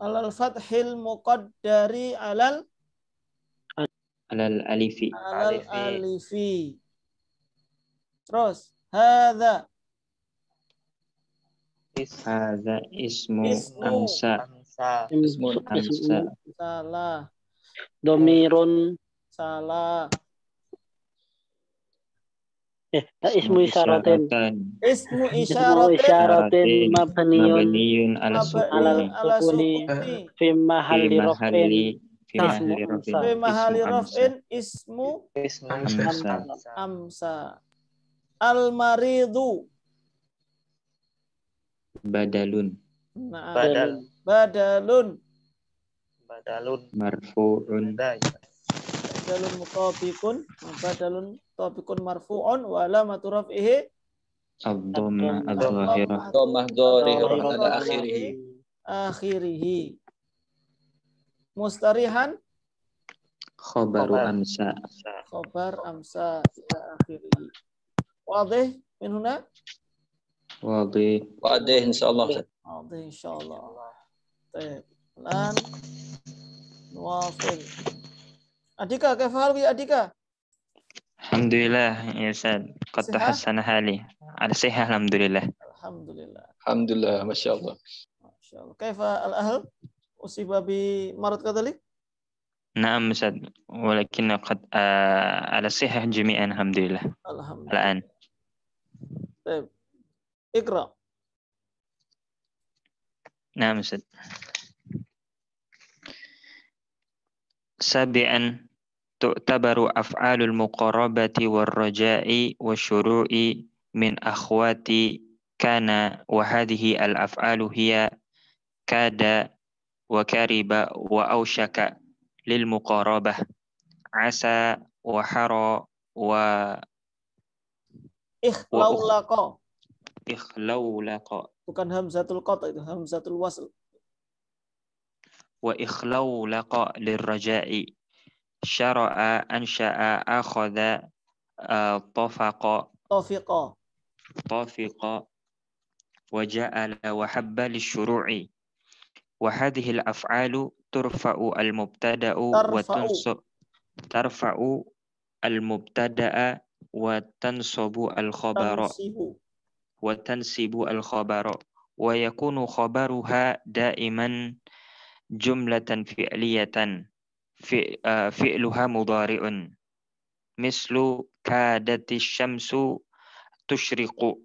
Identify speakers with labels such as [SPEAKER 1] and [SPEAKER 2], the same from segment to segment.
[SPEAKER 1] Alal fathil muqaddari alal
[SPEAKER 2] alifi.
[SPEAKER 1] alifi. Terus hadza
[SPEAKER 2] ismu amsa.
[SPEAKER 1] Salah.
[SPEAKER 3] Domirun.
[SPEAKER 1] Salah.
[SPEAKER 3] Ismu isyaratin.
[SPEAKER 1] Ismu isyaratin
[SPEAKER 3] mabniyun
[SPEAKER 1] ala
[SPEAKER 3] sukuni fi mahalli raf'in.
[SPEAKER 1] Fi mahalli raf'in ismu amsa. Al-maridu
[SPEAKER 2] badalun.
[SPEAKER 1] Nah,
[SPEAKER 4] Badalun
[SPEAKER 2] marfu'un.
[SPEAKER 1] Badalun topikun marfu'un wa alamatu raf'ihi
[SPEAKER 2] Ad-dhammah adh-dhahirah.
[SPEAKER 5] Dhammah dhahirah ala
[SPEAKER 1] akhirih. Mustarihan
[SPEAKER 2] Khabaru amsa.
[SPEAKER 1] khabar amsa ila akhirih. Wadih min huna?
[SPEAKER 2] Wadih
[SPEAKER 5] insyaallah.
[SPEAKER 1] Wadih insyaallah. Baik. Lan nuwafil. Adika, kaifa hal bi Adika?
[SPEAKER 2] Alhamdulillah ya Ustaz. Qad tahassana hali. Ada sehat alhamdulillah.
[SPEAKER 5] Alhamdulillah, masyaallah.
[SPEAKER 1] Masyaallah. Kaifa al-ahl? Usiba bi marad kadhalik?
[SPEAKER 2] Naam Ustaz. Walakin qad ala sehat jami'an alhamdulillah.
[SPEAKER 1] Alhamdulillah.
[SPEAKER 2] Al'an.
[SPEAKER 1] Baik. Iqra.
[SPEAKER 2] Naam Ustaz. Sabi'an tu'tabaru af'alul muqarabati warraja'i wasyuru'i min akhwati kana wa hadhihi al-af'alu hiya kada wa kariba wa awshaka lil muqarabah asa wa hara wa ikhlaulaqa
[SPEAKER 1] bukan hamzatul qata, itu hamzatul wasl.
[SPEAKER 2] Wa ikhlaulaqa lirraja'i syara'a ansha'a akhadha tafiqa wa ja'ala wa habba lisyuru'i wa hadhihi al-af'alu turfa'u al-mubtada'u tarfa'u al-mubtada'a wa tansabu al-khabara wa yakunu khabaruha da'iman jumlatan fi'liyatan fi'luha mudhari'un mislu kadati syamsu tusyriqu.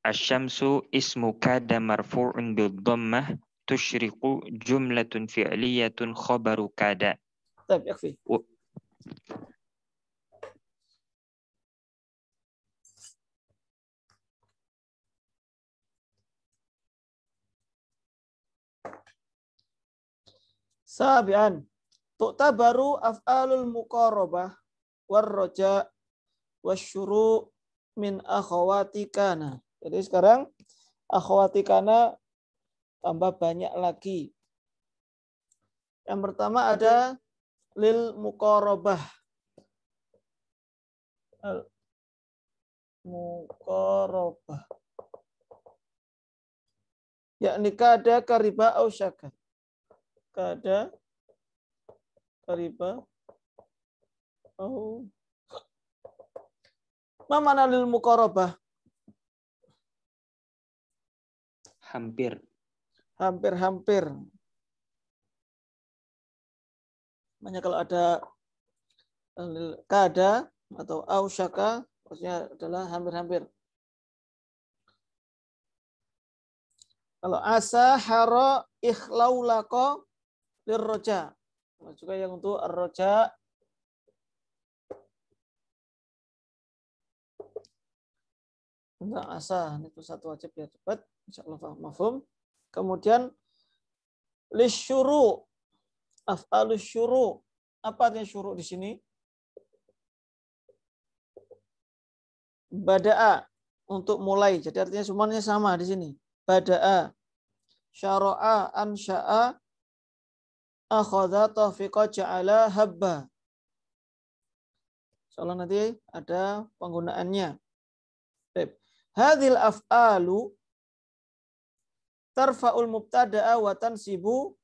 [SPEAKER 2] Asy-syamsu ismu kada marfu'un bid-dhammah tusyriqu jumlatun fi'liyatun khabaru kada.
[SPEAKER 1] Baik, yakfi. Sabi'an tu'tabaru af'alul muqarabah warraja wasyuru' min akhawati kana. Jadi sekarang akhawati kana tambah banyak lagi. Yang pertama ada lil muqarabah. Muqarabah. Yakni kada kariba au syaka. Kada kariba au ma mana lil muqarabah?
[SPEAKER 2] Hampir.
[SPEAKER 1] Hampir-hampir. Makanya kalau ada kada atau ausyaka, maksudnya adalah hampir-hampir. Kalau asa hara ikhlaulaqa lirroja. Juga yang untuk ar-roja. Tentang asa, itu satu wajib biar cepat. Insyaallah mafhum. Kemudian lisyuru, af'alus syuru. Apa artinya syuru di sini? Bada'a, untuk mulai. Jadi artinya semuanya sama di sini. Bada'a, syara'a, ansha'a, akhadha, tafiqa, ja'ala, habba. Soalnya nanti ada penggunaannya. Hadhil af'alu, tarfa'ul mubtada'a wa tansibu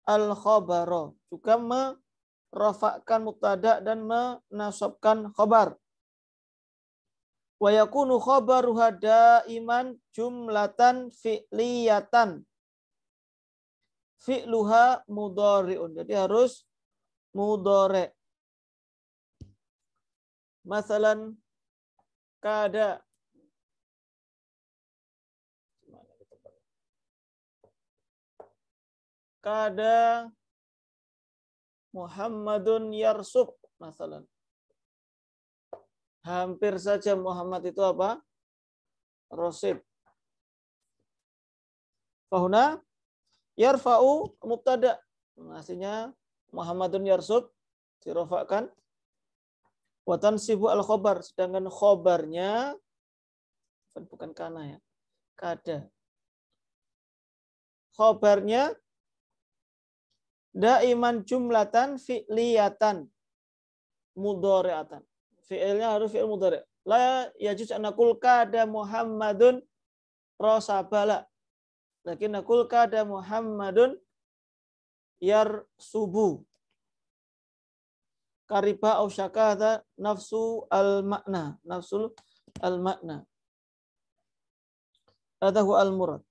[SPEAKER 1] al-khabara. Juga merafa'kan mubtada dan menasabkan khabar. Wa yakunu khabaruha daiman jumlatan fi'liyatan. Fi'luha mudhari'un. Jadi harus mudhari'. Masalan kada. Kada Muhammadun yarsub masalan. Hampir saja Muhammad itu apa? Rasib. Fahuna yarfa'u mubtada. Aslinya Muhammadun yarsub dirafa'kan. Wa tansibu al-khabar, sedangkan khabarnya bukan kana ya. Kada. Khabarnya daiman jumlatan fi'liyatan mudhari'atan. Fi'ilnya harus fi'il mudhari'. La yajuz an naqul kada Muhammadun rasabala. Lakin naqul kada Muhammadun yarsubu. Kariba au syakada nafsu al-makna. Nafsul al-makna. Hadha huwa al-murad.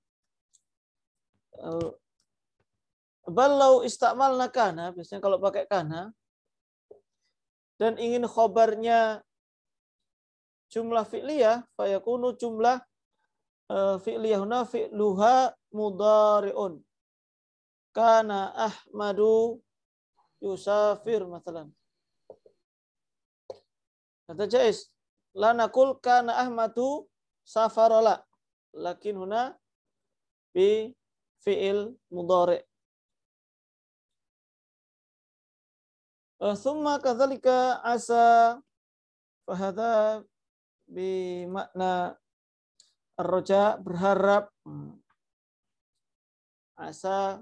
[SPEAKER 1] Balau istamalna kana, biasanya kalau pakai kana dan ingin khobarnya jumlah fi'liyah, fayakunu jumlah fi'liyahuna fi'luha mudhari'un. Kana Ahmadu yusafir masalan. Kata jais, la naqul kana Ahmadu safarola, lakin huna bi fi'il mudhari'. Summa kadzalika asa fahadha bi makna ar-raja, berharap. Asa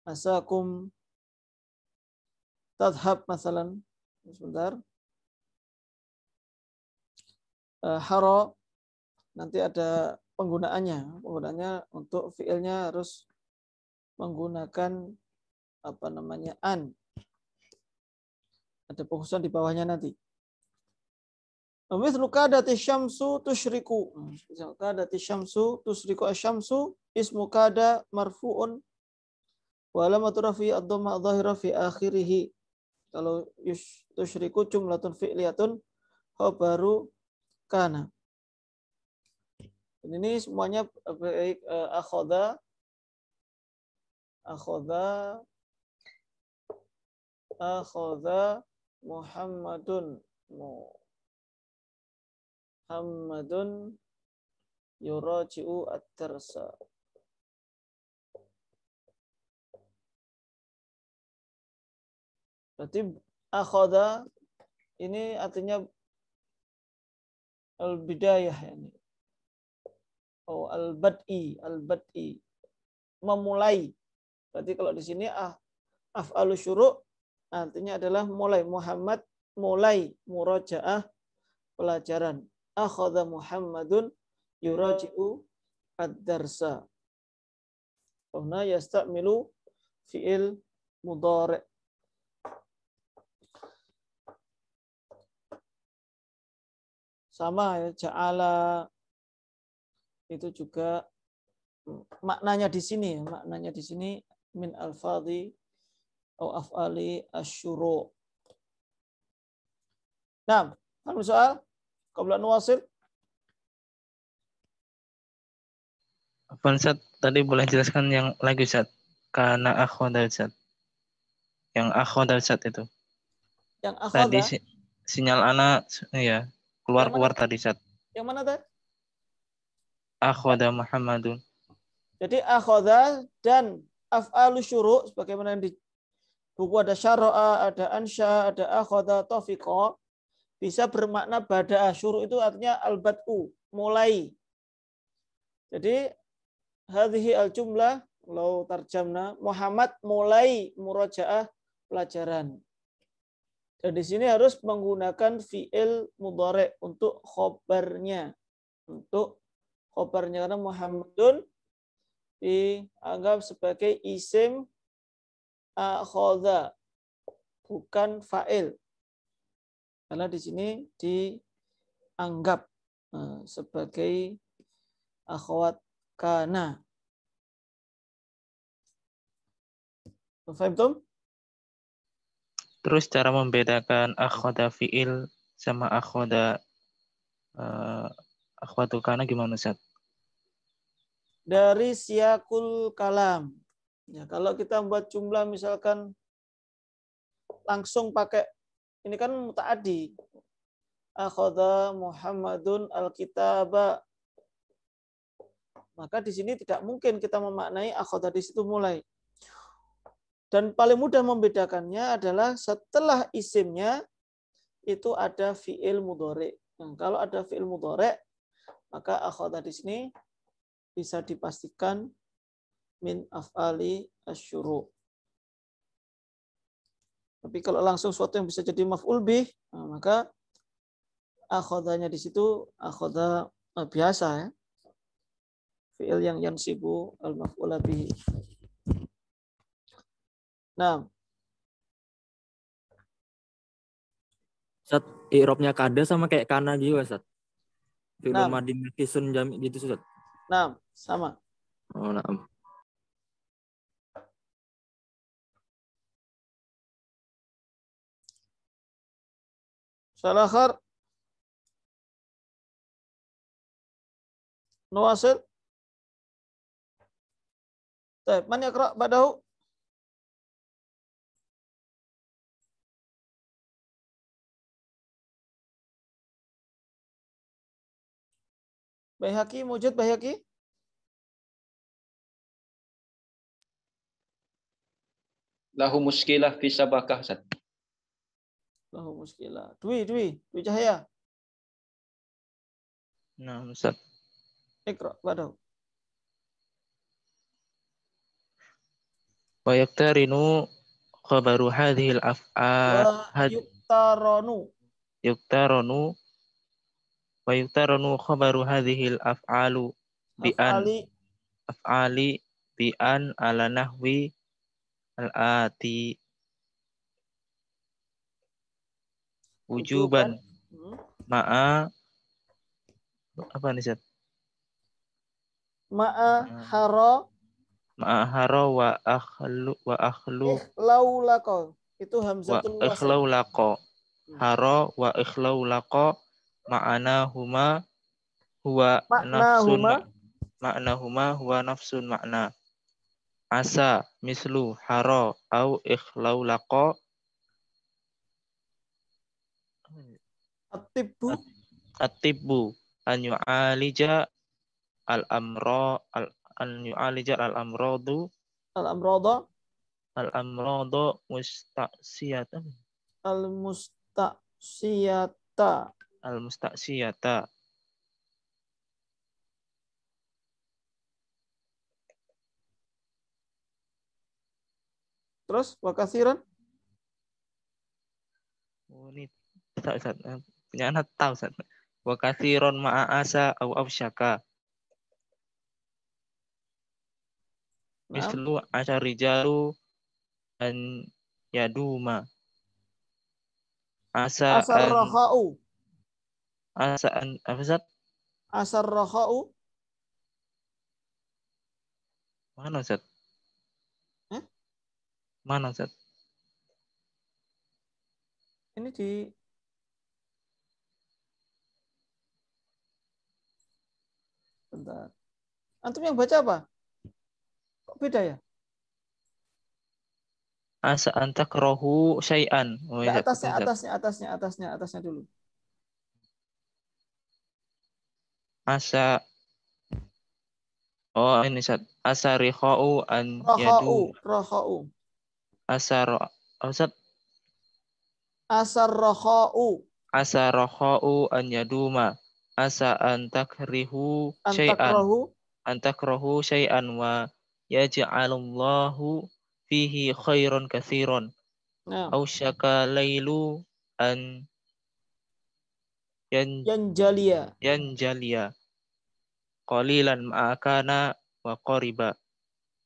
[SPEAKER 1] asakum tadhhab masalan. Sebentar. Haro nanti ada penggunaannya. Penggunaannya untuk fiilnya harus menggunakan apa namanya an. Ada pengkhususan di bawahnya nanti. Mithlu kadati syamsu tusyriku. Kadati syamsu tusyriku asyamsu ismu kada marfu'un wa alamatu rafi ad-dhamma adh-dhahira fi akhirih. Kalau tusyriku jumlatun fi'liyatun khabaru kana. Dan ini semuanya baik akhadha Muhammadun yuraji'u at-tarsa. Berarti akhadha ini artinya al-bidayah yani. Oh, al-bad'i memulai. Berarti kalau di sini af'alus syuru' artinya adalah mulai. Muhammad mulai murajaah pelajaran. Akhadha Muhammadun yuraji'u ad-darsa. Huna yasta'milu fi'il mudhari'. Sama ya, ja'ala itu juga maknanya di sini ya, maknanya di sini min al-fadhi atau af'ali asy-syuru'. Nah, kan soal qabla nuwasil.
[SPEAKER 2] Afwan Ustaz, tadi boleh jelaskan yang lagi Ustaz. Kana akhadha Ustaz. Yang akhadha Ustaz itu.
[SPEAKER 1] Yang akhadha.
[SPEAKER 2] Tadi sinyal anak ya keluar tadi Ustaz.
[SPEAKER 1] Yang mana tadi?
[SPEAKER 2] Akhadha Muhammadun.
[SPEAKER 1] Jadi akhadha dan af'alu syuru' sebagaimana di buku ada syara'a, ada ansya, ada akhadha, tafiqa, bisa bermakna bada'a. Syuru' itu artinya al-bad'u, mulai. Jadi hadhihi al-jumlah law tarjamna Muhammad mulai murajaah pelajaran. Dan di sini harus menggunakan fi'il mudhari' untuk khobarnya, untuk khobarnya, karena Muhammadun dianggap sebagai isim akhadha, bukan fa'il. Karena di sini dianggap sebagai akhwat kana. Faham?
[SPEAKER 2] Terus cara membedakan akhwata fi'il sama akhwata akhwatu kana gimana, Ustaz?
[SPEAKER 1] Dari siyakul kalam. Ya, kalau kita buat jumlah misalkan langsung pakai ini kan muta'addi. Akhadha Muhammadun al-kitaba. Maka di sini tidak mungkin kita memaknai akhadha di situ mulai. Dan paling mudah membedakannya adalah setelah isimnya itu ada fi'il mudhari. Nah, kalau ada fi'il mudhari, maka akhadha di sini bisa dipastikan min af'ali asyuru. Tapi kalau langsung suatu yang bisa jadi maf'ul bih, maka akhadhanya di situ akhadha biasa ya. Fi'il yang yansibu al-maf'ula bihi. Nah,
[SPEAKER 6] Ustaz, i'rabnya kada sama kayak kana juga, Ustaz. Fi'il
[SPEAKER 1] nah,
[SPEAKER 6] madhi milkisun jami' gitu, Ustaz.
[SPEAKER 1] nah, sama.
[SPEAKER 6] Oh, na'am.
[SPEAKER 1] Salakhar Nuwasil. Baik, man yaqra' ba'dahu? Baihaqi, mujud Baihaqi?
[SPEAKER 5] Lahu muskilah fi sabakah, Ustaz.
[SPEAKER 1] Lahu muskilah. Dwi Cahaya.
[SPEAKER 2] Nah, Ustaz.
[SPEAKER 1] Iqra' ba'dahu.
[SPEAKER 2] Wa yaktarinu khabaru hadhil
[SPEAKER 1] Wa yuktaronu.
[SPEAKER 2] wa yuktaranu khabaru hadhil af'alu af'ali bi an ala nahwi al-ati wujuban ma'a apa nih, Ustaz?
[SPEAKER 1] Ma'a hara
[SPEAKER 2] wa akhlu
[SPEAKER 1] ikhlaulaqo. Itu hamzatul
[SPEAKER 2] wa
[SPEAKER 1] wasl.
[SPEAKER 2] ikhlaulaqa hara wa ikhlaulaqa ma'ana huma huwa nafsun ma'nahuma huwa nafsun makna. Asa mislu hara au ikhlaulaqa at-tibbu an yu'alija al-amradu al-musta'siyata.
[SPEAKER 1] Terus wa katsiran?
[SPEAKER 2] Oh, ini Ustaz. Punya anak tahu, Ustaz. Wa katsiran ma'a asa au afsyaka. Mislu asyarijalu an yaduma.
[SPEAKER 1] Asar-rakha'u.
[SPEAKER 2] Apa, Ustaz?
[SPEAKER 1] Asar-rakha'u.
[SPEAKER 2] Mana, Ustaz? Mana, Ustaz?
[SPEAKER 1] Ini di bentar. Antum yang baca apa? Kok beda ya?
[SPEAKER 2] Asa antakrahu syai'an. Oh, ya,
[SPEAKER 1] Atasnya dulu.
[SPEAKER 2] Asa. Oh, ini, Ustaz. Asarikha'u an yadu.
[SPEAKER 1] Rakha'u.
[SPEAKER 2] Ustaz.
[SPEAKER 1] Asar-rakha'u
[SPEAKER 2] an yaduma. Asa antakrihu syai'an. Antakrahu syai'an wa yaj'alullahu fihi khairan katsiran. Au syaka lailu an yanjaliya. qalilan ma'akana wa qariba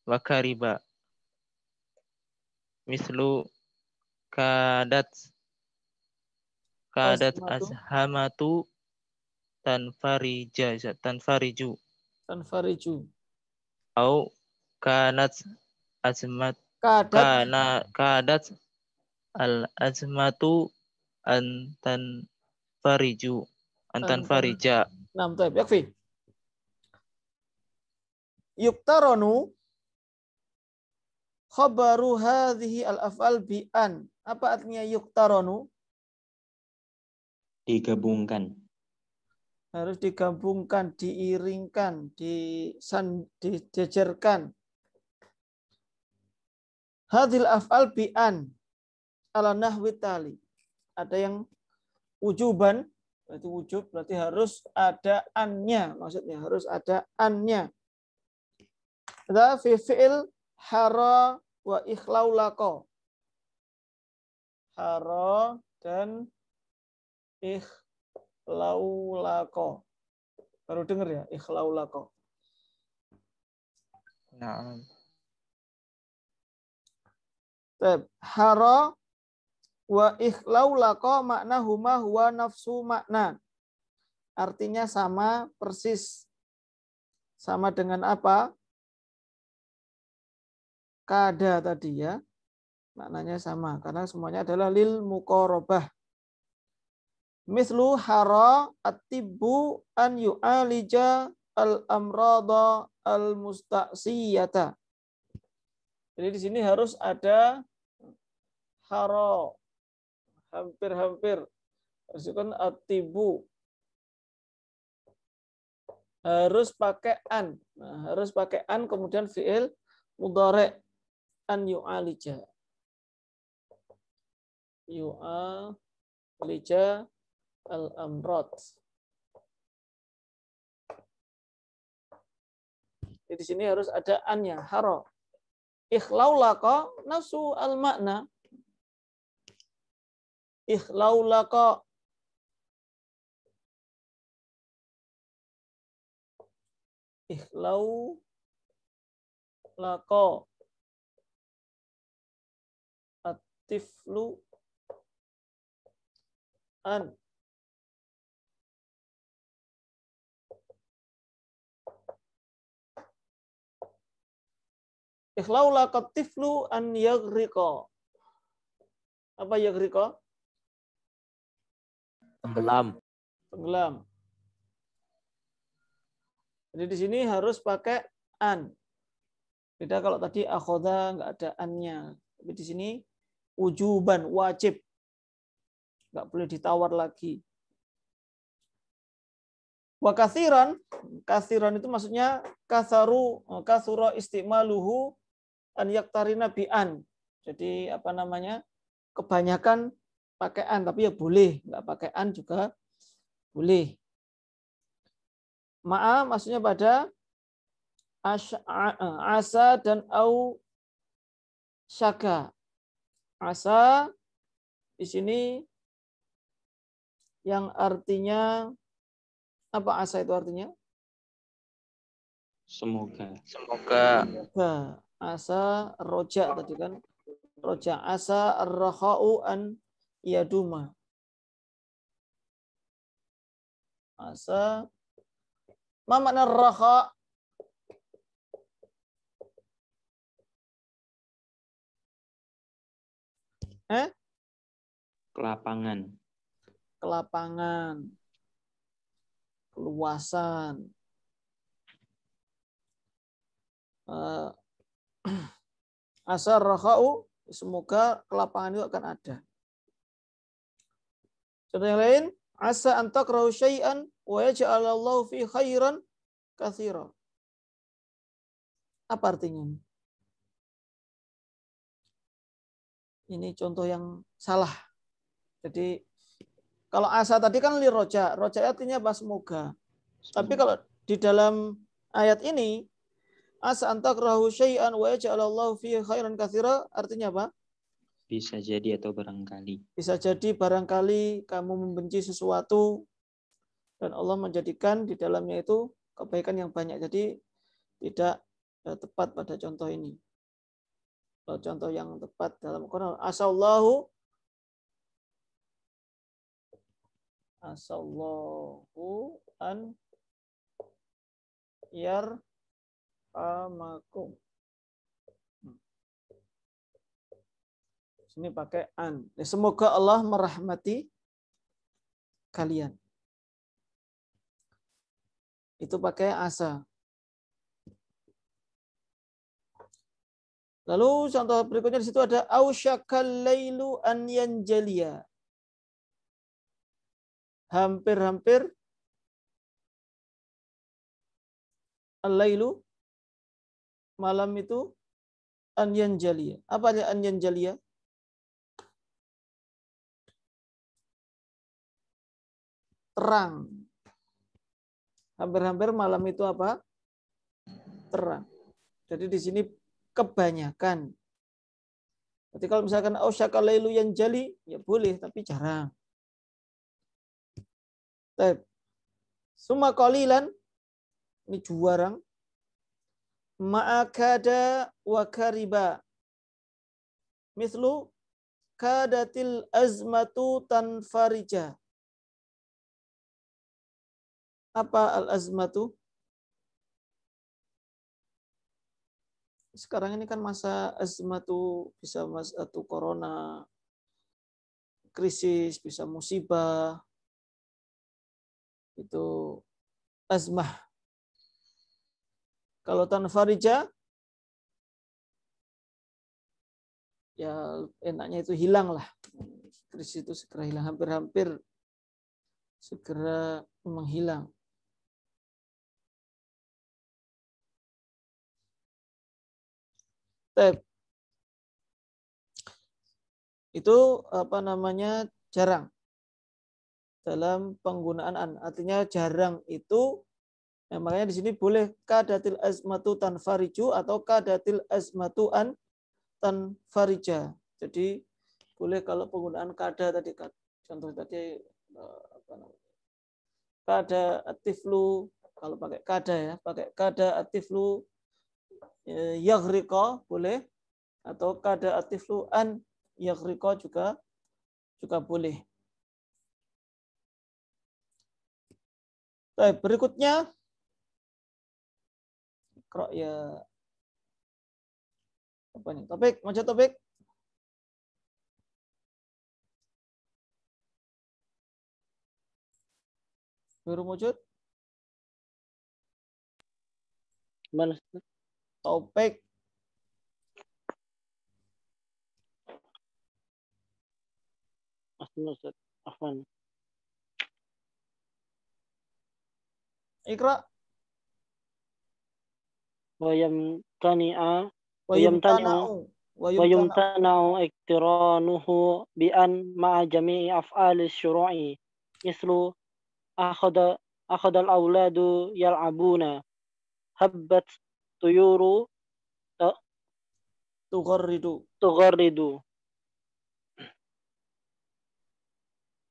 [SPEAKER 2] wa kariba mislu kadat azhamatu tanfariju au kanat azmat kadat al azmatu antan farija.
[SPEAKER 1] Nah, yakfi. Yuktaronu khabaru hadhihi al-af'al bi an. Apa artinya yuktaronu?
[SPEAKER 7] Digabungkan.
[SPEAKER 1] Harus digabungkan, diiringkan, dijejerkan. Hadhil af'al bi an ala nahwi tali. Ada yang wujuban, berarti wujub, berarti harus ada annya. Maksudnya harus ada annya. Ada fi fi'il hara wa ikhlaulako. Hara dan ikhlaulako. Baru dengar ya, ikhlaulako.
[SPEAKER 2] Nah.
[SPEAKER 1] Hara wa ikhlaulako makna huma huwa nafsu makna. Artinya sama persis. Sama dengan apa? Kada tadi ya. Maknanya sama. Karena semuanya adalah lil muqarabah. Mislu hara at-tibbu an yu'alija al-amrada al-musta'siyata. Jadi di sini harus ada hara. Hampir-hampir. Harus kan at-tibbu. Harus pakai an. Nah, harus pakai an kemudian fi'il mudhari' an yu'alija. Yu'alija al-amrad. Di sini harus ada annya, hara. Ikhlaulaka nafsu al-makna. Ikhlaulaka. Ikhlaulaka. At-tiflu an. Ikhlaulaka tiflu an yaghriqa. Apa yaghriqa?
[SPEAKER 6] Tenggelam.
[SPEAKER 1] Tenggelam. Jadi di sini harus pakai an. Beda kalau tadi akhoda nggak ada annya. Tapi di sini wujuban, wajib. Nggak boleh ditawar lagi. Wa kathiran itu maksudnya kathura istimaluhu an yaktarina bi an. Jadi apa namanya? Kebanyakan pakai an, tapi ya boleh, nggak pakai an juga boleh. Ma'a maksudnya pada asa dan au syaka. Asa di sini yang artinya apa asa itu artinya?
[SPEAKER 7] Semoga.
[SPEAKER 1] Asa roja tadi kan. Roja asa ar-rakha'u an yaduma. Asa. Ma makna rakha?
[SPEAKER 7] Kelapangan.
[SPEAKER 1] Keluasan. Asa ar-rakha'u, semoga kelapangan itu akan ada. Contoh yang lain, asa an takrahu syai'an wa yaj'alallahu fi khairan katsira. Apa artinya? Ini contoh yang salah. Jadi kalau asa tadi kan li roja. Roja artinya apa? Semoga. Tapi kalau di dalam ayat ini asa an takrahu syai'an wa yaj'alallahu fi khairan katsira artinya apa?
[SPEAKER 7] Bisa jadi atau barangkali.
[SPEAKER 1] Bisa jadi barangkali kamu membenci sesuatu dan Allah menjadikan di dalamnya itu kebaikan yang banyak. Jadi tidak tepat pada contoh ini. Kalau contoh yang tepat dalam Quran, asallahu an yarhamakum. Sini pakai an. Semoga Allah merahmati kalian. Itu pakai asa. Lalu contoh berikutnya di situ ada ausyakal lailu an yanjaliya. Hampir-hampir al-lailu malam itu an yanjaliya. Apa artinya an yanjaliya? Terang. Hampir-hampir malam itu apa? Terang. Jadi di sini kebanyakan. Jadi kalau misalkan ausyakal lailu yanjali, ya boleh, tapi jarang. Summa qalilan, ini juarang. Ma'akada wa kariba. Mislu kadatil azmatu tanfarija. Apa al-azmatu? Sekarang ini kan masa azmatu, bisa masatu corona, krisis, bisa musibah. Itu azmah. Kalau tanfarija, ya enaknya itu hilang lah. Krisis itu segera hilang, hampir-hampir segera menghilang. Itu apa namanya, jarang dalam penggunaan an. Artinya jarang itu, makanya di sini boleh kadatil azmatu tanfariju atau kadatil azmatu an tanfarija. Jadi boleh kalau penggunaan kada tadi, contoh tadi apa namanya, kada atiflu, kalau pakai kada ya, pakai kada atiflu yaghriqa boleh, atau kada atiflu an yaghriqa juga boleh. Baik, berikutnya ya apa nih? Topik, macam topik. Baru wujud.
[SPEAKER 3] Mana?
[SPEAKER 1] Topik.
[SPEAKER 3] Afwan.
[SPEAKER 1] Iqra.
[SPEAKER 3] ويمتنع
[SPEAKER 1] Wayumtana'u
[SPEAKER 3] اقترانه بأن مع جميع أفعال الشروع مثل أخذ الأولاد يلعبون هبت طيور تغرد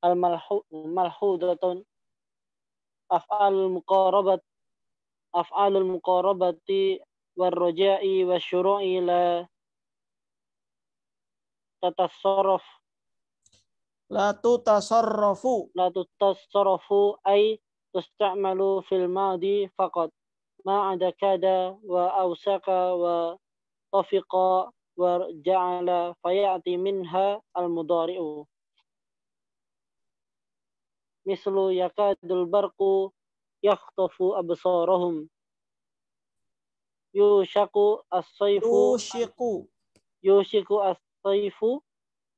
[SPEAKER 3] الملحوظة أفعال المقاربة والرجاء والشروع لا تتصرف أي تستعمل في الماضي فقط ما عدا كاد وأوسق وطفق وجعل فيأتي منها المضارع مثل يكاد البرق يخطف أبصارهم يوشك الصيف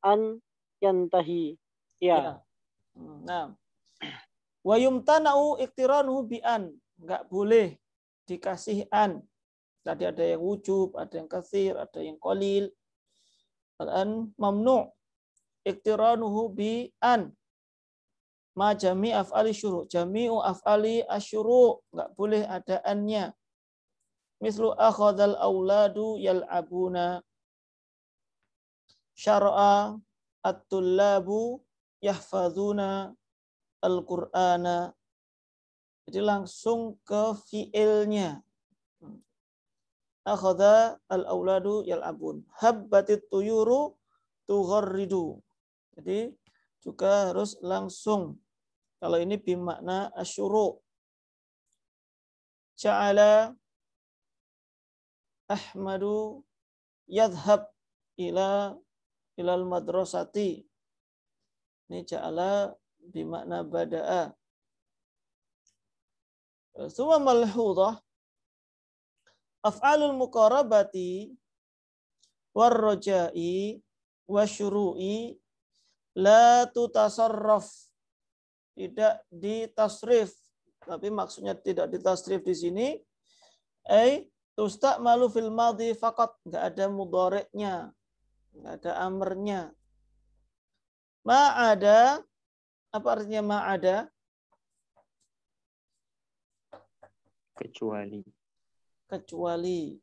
[SPEAKER 3] أن ينتهي.
[SPEAKER 1] Ya. Nah. Wa yumtana'u iqtiranuhu bi an. Enggak boleh dikasih an. Tadi ada yang wujub, ada yang katsir, ada yang qalil. Al-an mamnu' iqtiranuhu bi an. Ma jami' af'ali syuru'. Jami'u af'ali asyuru'. Enggak boleh ada annya. Mislu akhadhal auladu yal'abuna. Syara'a at-tullabu yahfazuna al-Qur'ana. Jadi langsung ke fiilnya. Akhadha al-auladu yal'abun. Habbatit tuyuru tugharridu. Jadi juga harus langsung. Kalau ini bimakna asyuru. Ja'ala Ahmadu yadhhab ilal madrasati. Ini ja'ala bimakna bada'a. Suma malhudah af'alul muqarabati warroja'i wasyuru'i la tutasarraf, tidak ditasrif, tapi maksudnya tidak ditasrif di sini tusta'malu fil madhi faqat, enggak ada mudhari'nya, enggak ada amrnya. Ma'ada, apa artinya ma'ada?
[SPEAKER 7] Kecuali.
[SPEAKER 1] Kecuali.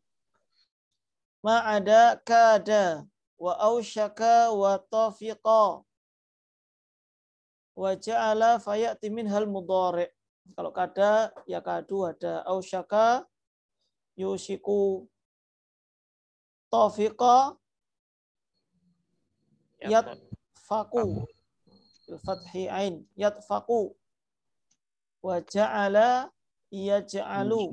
[SPEAKER 1] Ma'ada kada wa ausyaka wa tafiqa wa ja'ala fayati minhal mudhari'. Kalau kada ya kadu ada, ausyaka yusiku, tafiqa yatfaku bil fathi ain yatfaku wa ja'ala yaj'alu.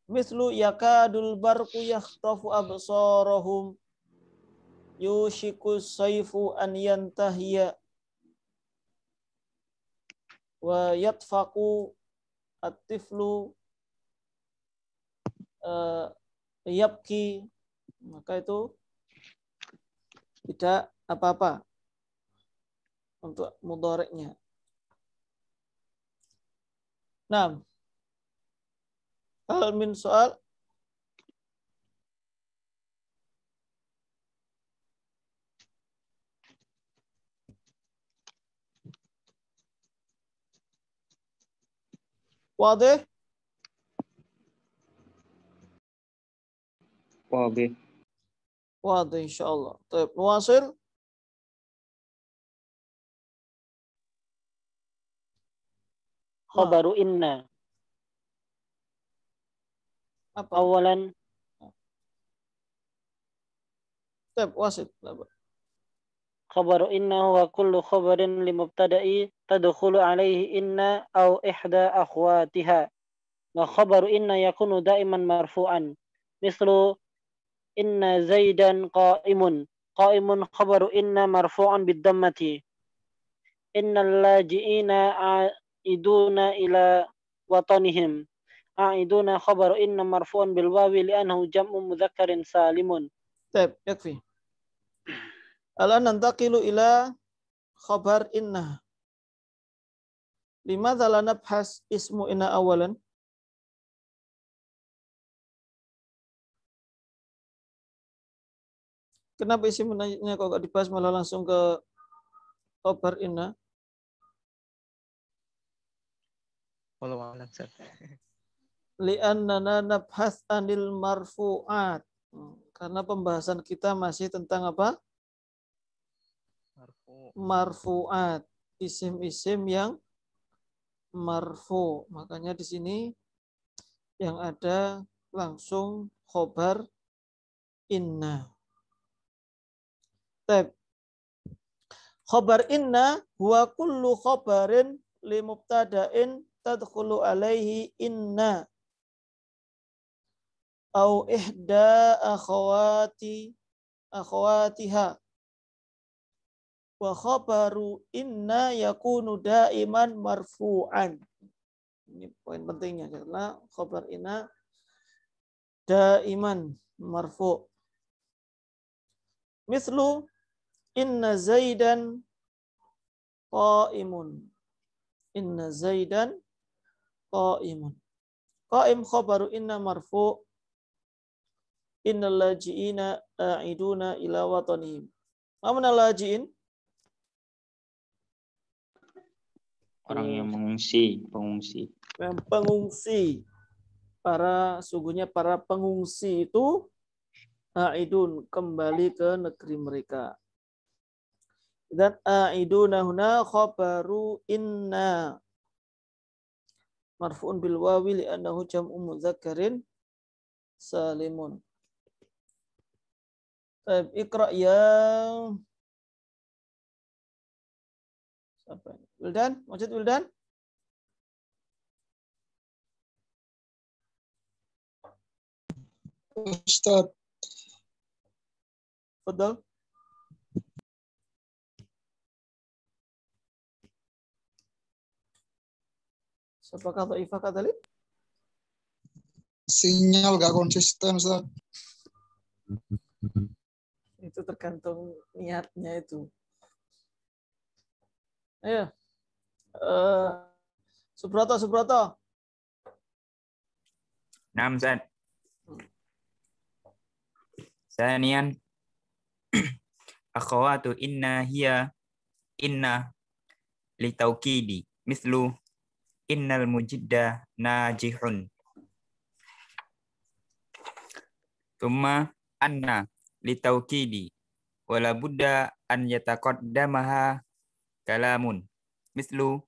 [SPEAKER 1] Mislu yakadul barqu yakhtafu absarahum yushiku sayfu an yantahiya wa yatfaku at-tiflu yabki, maka itu tidak apa-apa untuk mudhari'nya. Nah, hal min soal. Wadih?
[SPEAKER 7] Wadih.
[SPEAKER 1] Wadih insyaallah. Baik, nuwasil.
[SPEAKER 3] Khabaru inna.
[SPEAKER 1] Apa?
[SPEAKER 3] Awalan.
[SPEAKER 1] Baik, wasit.
[SPEAKER 3] Khabaru inna huwa kullu khabarin li mubtada'i tadkhulu alaihi inna aw ihda akhwatiha. Wa khabaru inna yakunu daiman marfu'an. Mislu inna zaidan qa'imun. Qa'imun khabaru inna marfu'an bid-dhammati. Innal laji'ina a'iduna ila watanihim. A'iduna khabaru inna marfu'an bil wawi li'annahu jam'u mudzakkarin salimun.
[SPEAKER 1] Baik, yakfi. Ala nantaqilu ila khabar inna. Limadza la nabhas ismu inna awalan? Kenapa isi menanya kok gak dibahas malah langsung ke khabar inna?
[SPEAKER 2] Wallahu a'lam.
[SPEAKER 1] Li'annana nabhas anil marfu'at. Karena pembahasan kita masih tentang apa? Marfu'at. Isim-isim yang marfu. Makanya di sini yang ada langsung khobar inna. Tab. Khobar inna huwa kullu khobarin li mubtada'in tadkhulu alaihi inna au ihda akhawatiha. Wa khabaru inna yakunu daiman marfu'an. Ini poin pentingnya karena khabar inna daiman marfu'. Mislu inna zaidan qa'imun. Inna zaidan qa'imun. Qa'im khabaru inna marfu'. Innal laji'ina a'iduna ila watanihim. Mana laji'in?
[SPEAKER 7] Orang yang mengungsi, pengungsi.
[SPEAKER 1] Yang pengungsi. Sungguhnya para pengungsi itu a'idun, kembali ke negeri mereka. Dan a'iduna huna khabaru inna. marfu'un bil wawi li'annahu jam'u mudzakkarin salimun. Baik, Iqra yang siapa ini? Wildan? Wajid Wildan?
[SPEAKER 8] Ustaz.
[SPEAKER 1] Fadal. Apakah dhaifah kadzalik?
[SPEAKER 8] Sinyal gak konsisten, Ustaz.
[SPEAKER 1] Itu tergantung niatnya itu. Ayo. Subroto.
[SPEAKER 7] Naam, Ustaz. Sanian akhawatu inna hiya inna litaukidi mislu innal mujidda najihun. Thumma anna litaukidi wala budda an yataqaddamaha kalamun mislu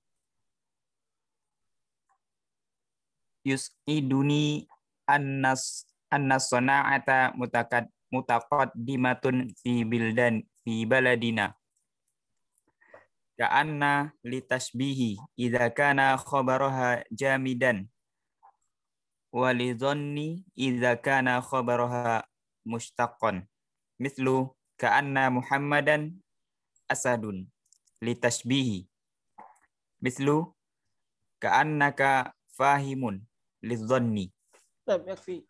[SPEAKER 7] yus'iduni annas sana'ata mutaqaddimatun fi baladina ka'anna litashbihi idza kana khabaraha jamidan wa lidhanni idza kana khabaraha mushtaqqan mislu ka'anna muhammadan asadun litashbihi mislu ka'annaka fahimun lidhanni.
[SPEAKER 1] Baik, yakfi.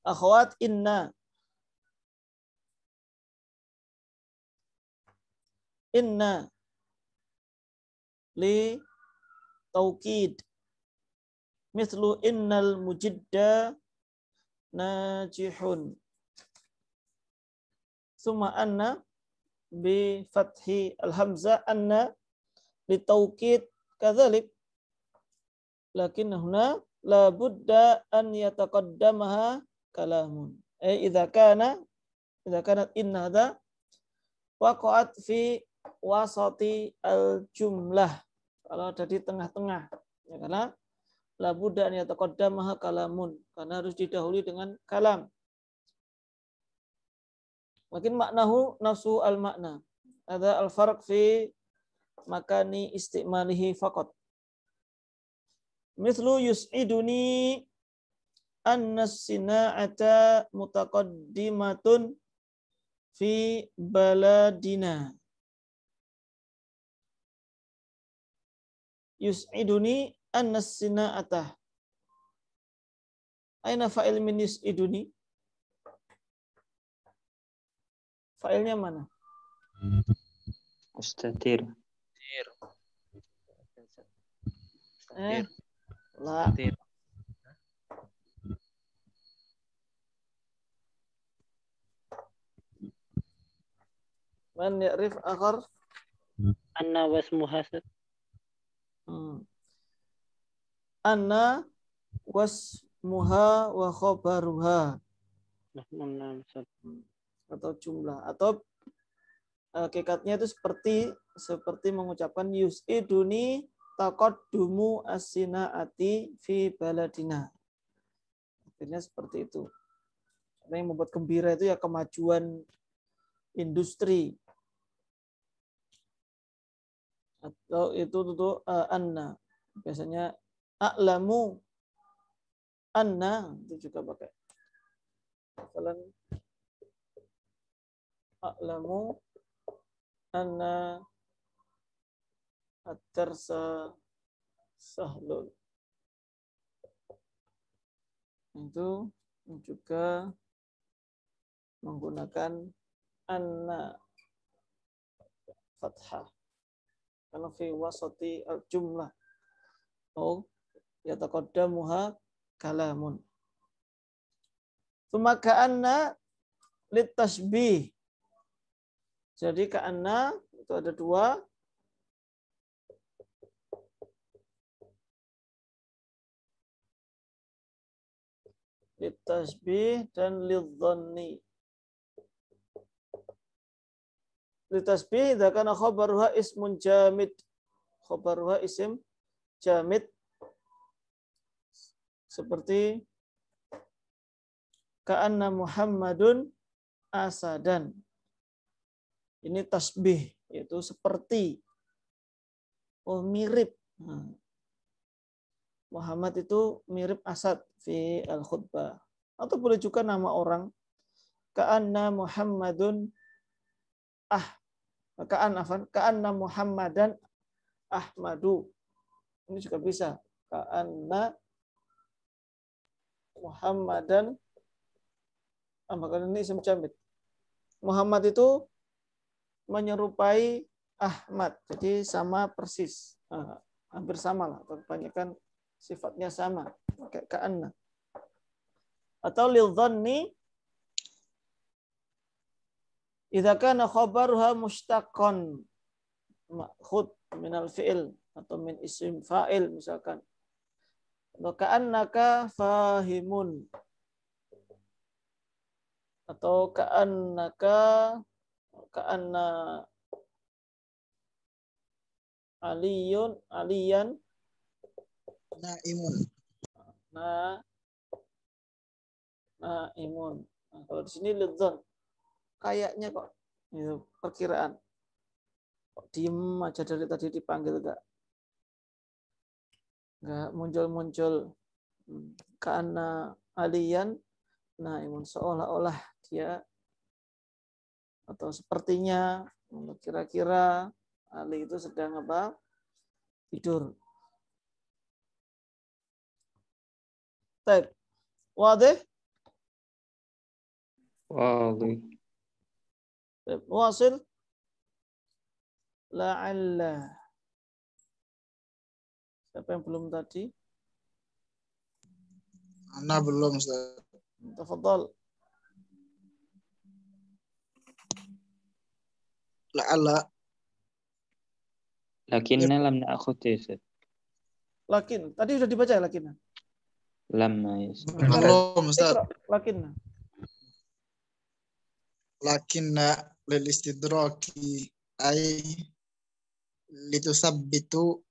[SPEAKER 1] Akhwat inna li taukid mislu innal mujidda najihun. Summa anna bi fathi al-hamzah anna li taukid kadzalik. Lakin huna la budda an yataqaddamaha kalamun. Idza kanat inna hadha waqa'at fi wasati al-jumlah. Kalau ada di tengah-tengah. Ya, karena la budda an yataqaddamaha kalamun. Karena harus didahului dengan kalam. Makin maknahu nafsu al-makna. Ada al-farq fi makani istimalihi faqat. Mislu yus'iduni annas sina'ata mutaqaddimatun fi baladina. Yus'iduni annas sina'ata. Aina fa'il min yus'iduni? Fa'ilnya mana?
[SPEAKER 7] Mustatir.
[SPEAKER 1] La. Man ya'rif akhar?
[SPEAKER 3] Anna wasmuha.
[SPEAKER 1] Anna wasmuha wa khobaruha. Atau jumlah. Atau hakikatnya itu seperti mengucapkan yus'iduni taqaddumu as-sina'ati fi baladina. Artinya seperti itu. Karena yang membuat gembira itu ya kemajuan industri. Atau itu tuh anna. Biasanya a'lamu anna itu juga pakai. Misalnya a'lamu anna at-tarsa sahlun. Itu juga menggunakan anna fathah. Karena fi wasati al-jumlah. Oh, yataqaddamuha kalamun. Tsumma ka'anna litashbih. Jadi ka'anna itu ada dua. Litasbih dan lidhanni. Litasbih idza kana khabaruha ismun jamid. Khabaruha isim jamid seperti ka'anna Muhammadun asadan. Ini tasbih, yaitu seperti, mirip. Muhammad itu mirip asad fi al-khutbah. Atau boleh juga nama orang. Ka'anna Muhammadun ka'anna Muhammadan Ahmadu. Ini juga bisa. Ka'anna Muhammadan ini isim jamid. Muhammad itu menyerupai Ahmad. Jadi sama persis. Hampir sama lah. Kebanyakan sifatnya sama. Kayak ka'anna. Atau lil dhanni idza kana khabaruha mushtaqan ma'khud minal fi'il atau min isim fa'il misalkan. Atau ka'annaka fahimun. Atau ka'anna aliyan
[SPEAKER 8] Naimun.
[SPEAKER 1] Naimun. Nah, kalau di sini lidzon kayaknya kok itu perkiraan. Kok diem aja dari tadi dipanggil enggak muncul-muncul. Ka'anna aliyan naimun, seolah-olah dia atau sepertinya kira-kira Ali itu sedang apa? Tidur. Baik. Wadih?
[SPEAKER 5] Wadih.
[SPEAKER 1] Wasil? La'alla. Siapa yang belum tadi?
[SPEAKER 8] Ana belum, Ustaz.
[SPEAKER 1] Tafadhal.
[SPEAKER 8] La'alla.
[SPEAKER 9] Lakinna lam na'khudh ya Ustaz.
[SPEAKER 1] Lakin. Tadi sudah dibaca ya lakinna?
[SPEAKER 9] Lamma ya Ustaz.
[SPEAKER 8] Belum, Ustaz.
[SPEAKER 1] Lakinna.
[SPEAKER 8] Lakinna lil istidraki ay litusabbitu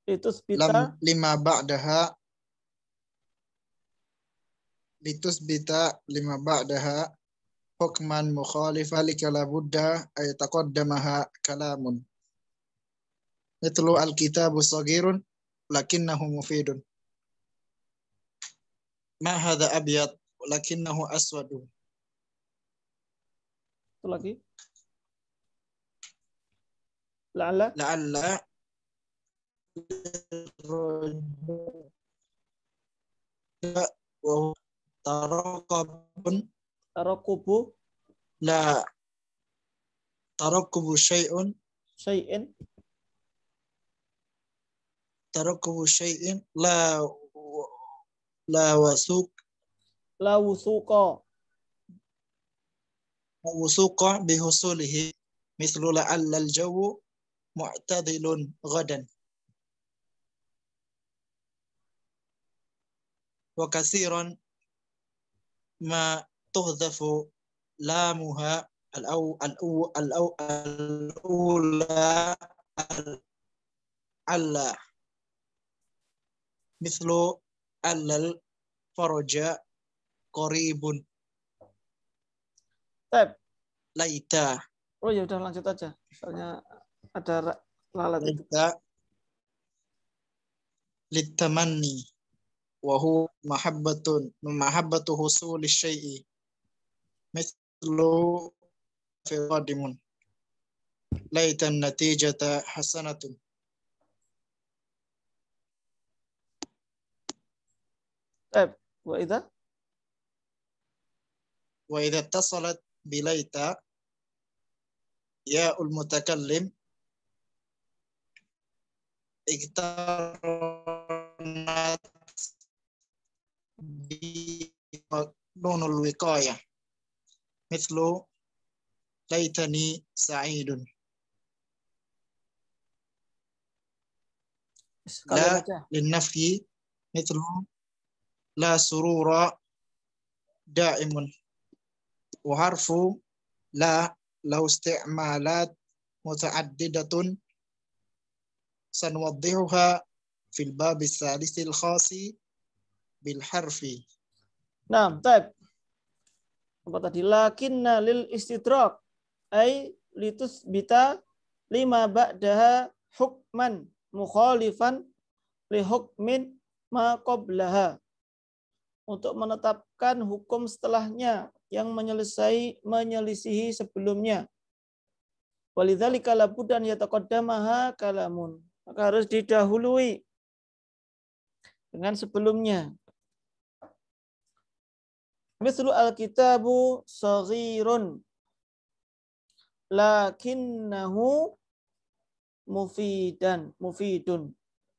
[SPEAKER 1] Itu sebita
[SPEAKER 8] lima ba'daha litusbita lima ba'daha hukman mukhalifa likala budda ay taqaddamaha kalamun. Mitlu al-kitabu saghirun lakinnahu mufidun. Ma hadha abyad lakinnahu aswadu.
[SPEAKER 1] itu lagi. La'alla
[SPEAKER 8] wa
[SPEAKER 1] tarakubu
[SPEAKER 8] la tarakubu syai'un la wusuqa bihusulihi mithlu la'alla al-jawu mu'tadilun ghadan wa katsiran ma tuhdhafu lamuha al-ula alla mithlu allal faraja qaribun. Laita.
[SPEAKER 1] Oh ya udah lanjut aja. Soalnya ada lalat itu.
[SPEAKER 8] Laita litamanni wa huwa mahabbatu husuli syai'i mithlu fi qadimun. Laita natijata hasanatun.
[SPEAKER 1] Wa idza
[SPEAKER 8] ittasalat bilaita ya'ul mutakallim iktaranat bi nunul wiqayah mithlu laitani sa'idun. La linnafyi mithlu la surura da'imun. Wa harfu la lau isti'malat muta'addidatun sanwaddihuha fil bab ats-tsalisil khasi bil harfi.
[SPEAKER 1] Nah, tab. Apa tadi? Lakinna lil istidrak ay litusbita lima ba'daha hukman mukhalifan li hukmin ma qablaha. Untuk menetapkan hukum setelahnya yang menyelisihi sebelumnya. Walidzalika labudan yataqaddamaha kalamun. Maka harus didahului dengan sebelumnya. Mislu al-kitabu saghirun lakinnahu mufidun.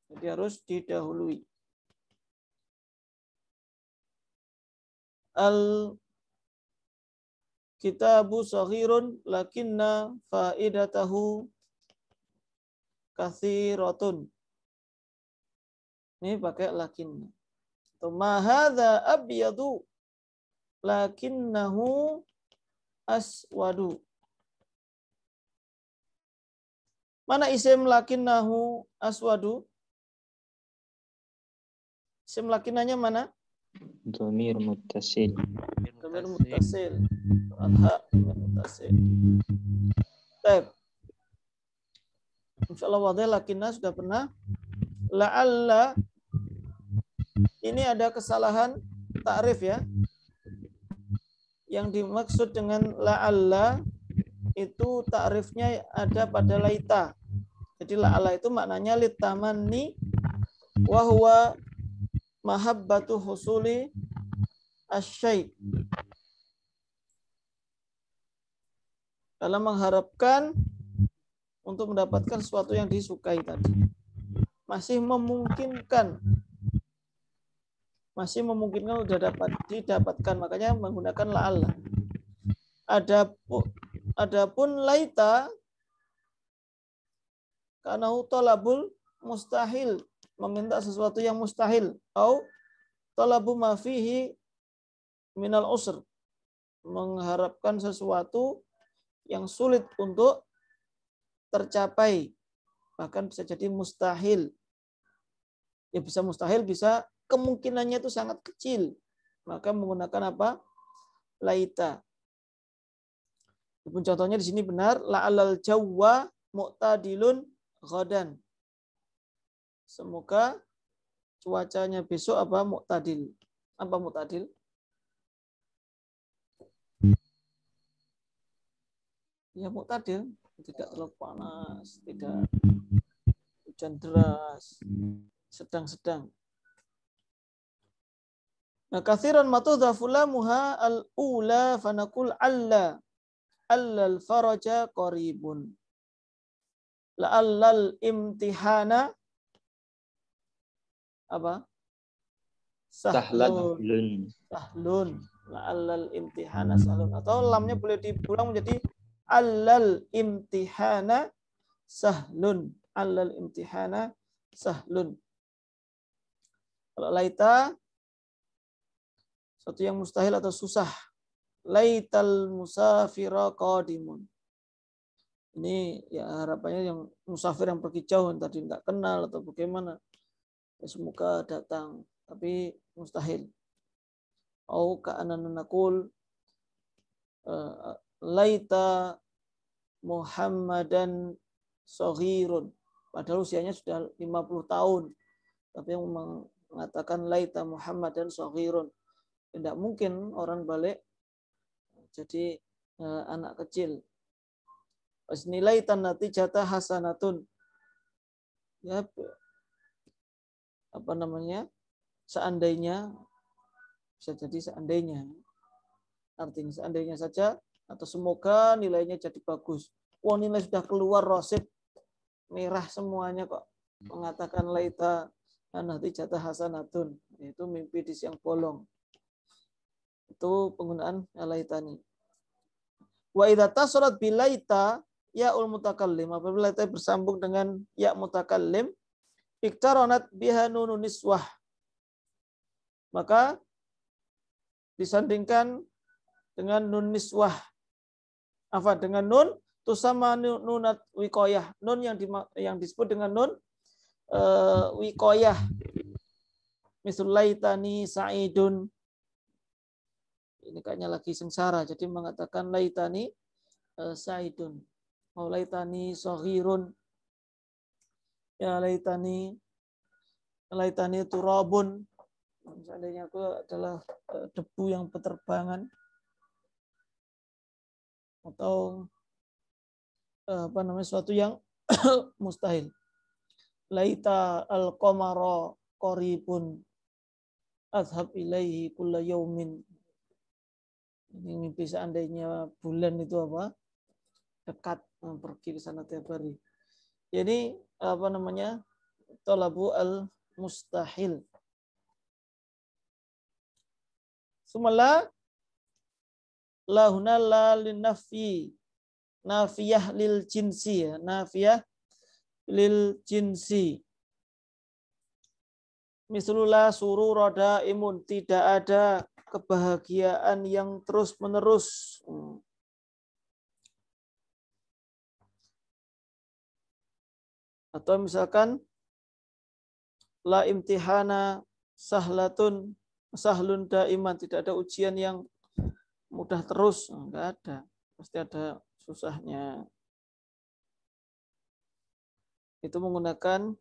[SPEAKER 1] Jadi harus didahului. Al-kitabu saghirun lakinna faidatahu katsiratun. Ini pakai lakinna. Ma hadza abyadu lakinnahu aswadu. Mana isim lakinnahu aswadu? Isim lakinnanya mana?
[SPEAKER 9] Dhamir muttasil.
[SPEAKER 1] Dhamir muttasil. Al-ha muttasil. Baik. Insyaallah wadih lakinna sudah pernah. La'alla ini ada kesalahan takrif ya. Yang dimaksud dengan la'alla itu takrifnya ada pada laita. Jadi la'alla itu maknanya litamanni wa huwa mahabbatu husuli asyai. Dalam mengharapkan untuk mendapatkan sesuatu yang disukai tadi. Masih memungkinkan sudah dapat didapatkan, makanya menggunakan la'alla. Adapun laita karena talabul mustahil, meminta sesuatu yang mustahil, atau talabu ma fihi minal usr, mengharapkan sesuatu yang sulit untuk tercapai, bahkan bisa jadi mustahil. Ya bisa mustahil, bisa kemungkinannya itu sangat kecil. Maka menggunakan apa? Laita. Contohnya di sini benar, la'alal jawwa mu'tadilun ghadan. Semoga cuacanya besok apa? Mu'tadil. Apa mu'tadil? Ya mu'tadil, tidak terlalu panas, tidak hujan deras, sedang-sedang. Nah, katsiran matudhafu lamuha al-ula fanaqul alla al-faraja qaribun. La'allal imtihana apa? Sahlun. La'allal imtihana sahlun. Atau lamnya boleh diulang menjadi allal imtihana sahlun. Allal imtihana sahlun. Kalau laita sesuatu yang mustahil atau susah. Laital musafira qadimun. Ini ya harapannya yang musafir yang pergi jauh, yang tadi nggak kenal atau bagaimana. Ya, semoga datang, tapi mustahil. Au ka'anna naqul laita Muhammadan saghirun. Padahal usianya sudah 50 tahun. Tapi yang mengatakan laita Muhammadan saghirun. Tidak mungkin orang balik jadi anak kecil. Pas nilai tanati jatah hasanatun. Ya, apa namanya? Seandainya, bisa jadi seandainya. Artinya seandainya saja atau semoga nilainya jadi bagus. Wah, nilai sudah keluar rosid merah semuanya kok. Mengatakan laita nanti jatah hasanatun. Itu mimpi di siang bolong. Itu penggunaan laitani. Wa idza tasarat bilaita ya'ul mutakallim, apabila laita bersambung dengan ya mutakallim, iktaranat biha nunun niswah, maka disandingkan dengan nun niswah. Apa? Dengan nun tusama nunat wiqayah, nun yang disebut dengan nun wikoyah. Misal laitani sa'idun. Ini kayaknya lagi sengsara, jadi mengatakan laitani sa'idun. Mau laitani sohirun. Ya laitani turabun. Seandainya aku adalah debu yang berterbangan. Atau suatu yang mustahil. Laita al-qamara qaribun azhab ilaihi kulla yaumin. Ini mimpi seandainya bulan itu dekat, pergi ke sana tiap hari. Jadi talabu al-mustahil. Sumala lahuna la linafi nafiyah lil jinsi, nafiyah lil jinsi. Misalnya surur roda imun, tidak ada kebahagiaan yang terus menerus. Atau misalkan la imtihana sahlun daiman, tidak ada ujian yang mudah terus, enggak ada, pasti ada susahnya. Itu menggunakan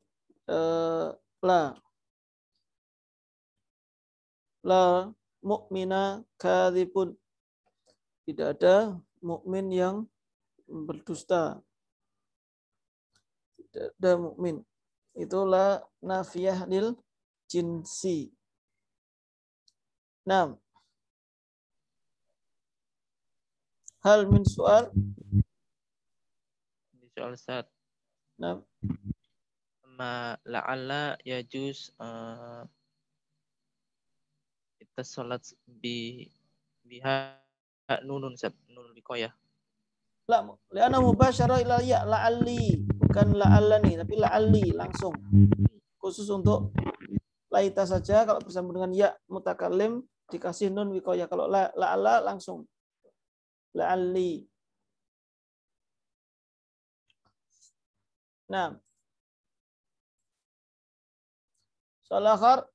[SPEAKER 1] la mu'mina kadhibun, tidak ada mukmin yang berdusta, tidak ada mukmin. Itulah nafiyah lil jinsi. Nah, hal min soal?
[SPEAKER 2] Soal Ustaz.
[SPEAKER 1] Nah,
[SPEAKER 2] Ma la'alla yajuz kita salat biha nunun Ustaz, nunun wikoyah.
[SPEAKER 1] La, li'anna mubasyarah ila ya, la'alli, bukan la'allani, tapi la'alli langsung. Khusus untuk laita saja, kalau bersama dengan ya mutakallim dikasih nun wikoyah. Kalau la'alla langsung. La'alli. Nah. Soal akhir,